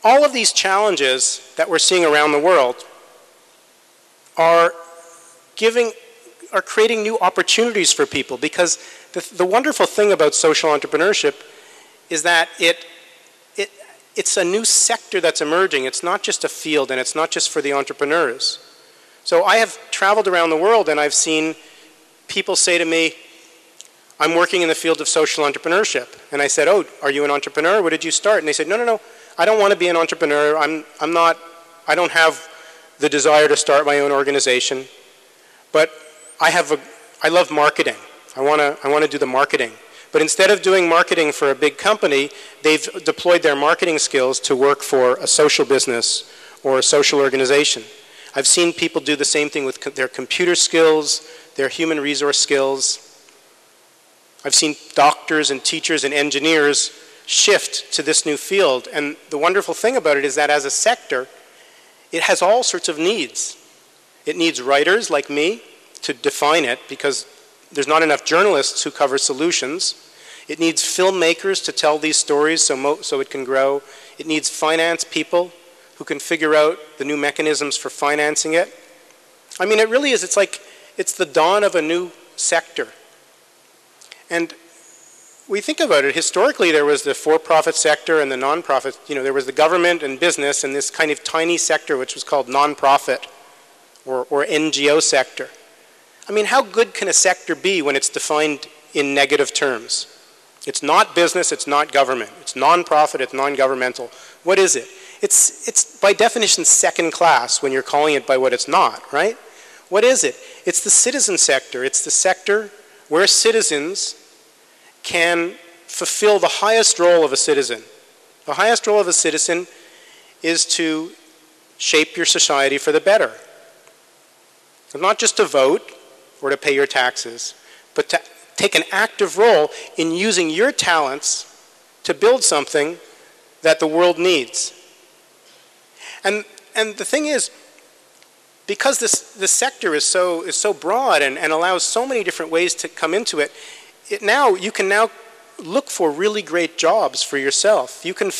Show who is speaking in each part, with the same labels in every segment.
Speaker 1: all of these challenges that we're seeing around the world are creating new opportunities for people, because the wonderful thing about social entrepreneurship is that it's a new sector that's emerging. It's not just a field, and it's not just for the entrepreneurs. So I have traveled around the world, and I've seen people say to me, I'm working in the field of social entrepreneurship. And I said, oh, are you an entrepreneur? What did you start? And they said, no, I don't want to be an entrepreneur. I don't have the desire to start my own organization. But I love marketing. I want to do the marketing. But instead of doing marketing for a big company, they've deployed their marketing skills to work for a social business or a social organization. I've seen people do the same thing with their computer skills, their human resource skills. I've seen doctors and teachers and engineers shift to this new field. And the wonderful thing about it is that as a sector, it has all sorts of needs. It needs writers like me to define it, because there's not enough journalists who cover solutions. It needs filmmakers to tell these stories so it can grow. It needs finance people who can figure out the new mechanisms for financing it. I mean, it really is, it's the dawn of a new sector. And we think about it, historically there was the for-profit sector and the non-profit, there was the government and business and this kind of tiny sector which was called non-profit or NGO sector. I mean, how good can a sector be when it's defined in negative terms? It's not business, it's not government. It's non-profit, it's non-governmental. What is it? It's by definition second class when you're calling it by what it's not, right? What is it? It's the citizen sector. It's the sector where citizens can fulfill the highest role of a citizen. The highest role of a citizen is to shape your society for the better. Not just to vote or to pay your taxes, but to take an active role in using your talents to build something that the world needs. And the thing is, because this sector is so broad and allows so many different ways to come into it, you can now look for really great jobs for yourself. You can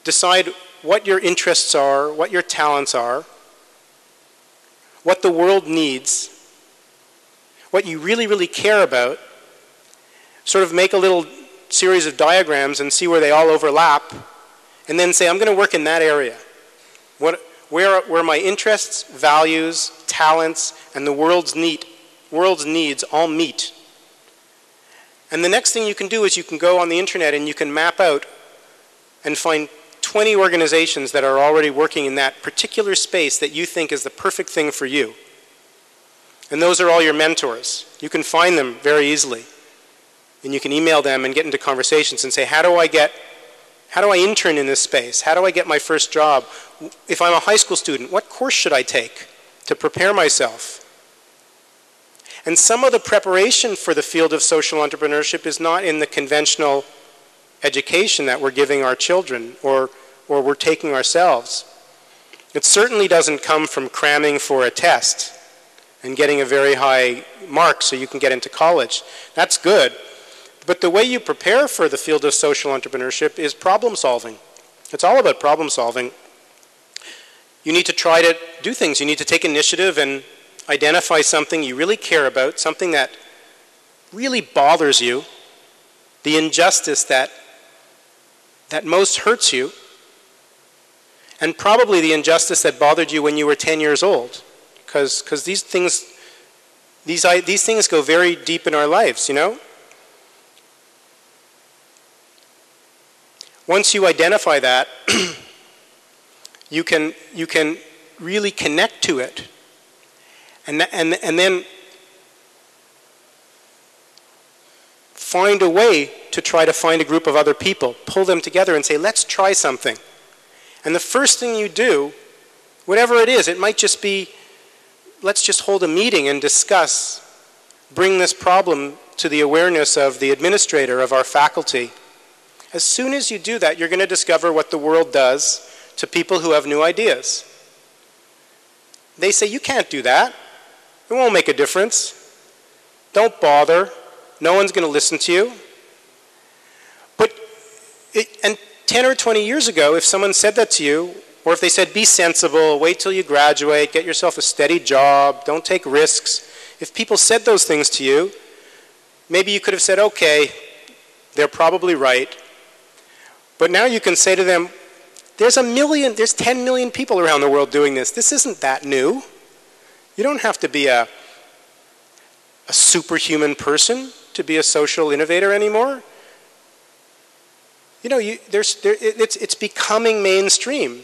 Speaker 1: decide what your interests are, what your talents are, what the world needs, what you really, really care about, sort of make a little series of diagrams and see where they all overlap, and then say, I'm going to work in that area. Where my interests, values, talents, and the world's needs all meet. And the next thing you can do is you can go on the internet and you can map out and find 20 organizations that are already working in that particular space that you think is the perfect thing for you. And those are all your mentors. You can find them very easily. And you can email them and get into conversations and say, how do I intern in this space? How do I get my first job? If I'm a high school student, what course should I take to prepare myself? And some of the preparation for the field of social entrepreneurship is not in the conventional education that we're giving our children or we're taking ourselves. It certainly doesn't come from cramming for a test and getting a very high mark so you can get into college. That's good. But the way you prepare for the field of social entrepreneurship is problem solving. It's all about problem solving. You need to try to do things. You need to take initiative and identify something you really care about, something that really bothers you, the injustice that most hurts you, and probably the injustice that bothered you when you were 10 years old. Because these things go very deep in our lives, Once you identify that, you can really connect to it, and then find a way to try to find a group of other people, pull them together and say, let's try something. And the first thing you do, whatever it is, it might just be, let's just hold a meeting and discuss, bring this problem to the awareness of the administrator, of our faculty. As soon as you do that, you're going to discover what the world does to people who have new ideas. They say, you can't do that. It won't make a difference. Don't bother. No one's going to listen to you. And 10 or 20 years ago, if someone said that to you, or if they said, be sensible, wait till you graduate, get yourself a steady job, don't take risks, if people said those things to you, maybe you could have said, okay, they're probably right. But now you can say to them, there's 10 million people around the world doing this. This isn't that new. You don't have to be a superhuman person to be a social innovator anymore. You know, it's becoming mainstream.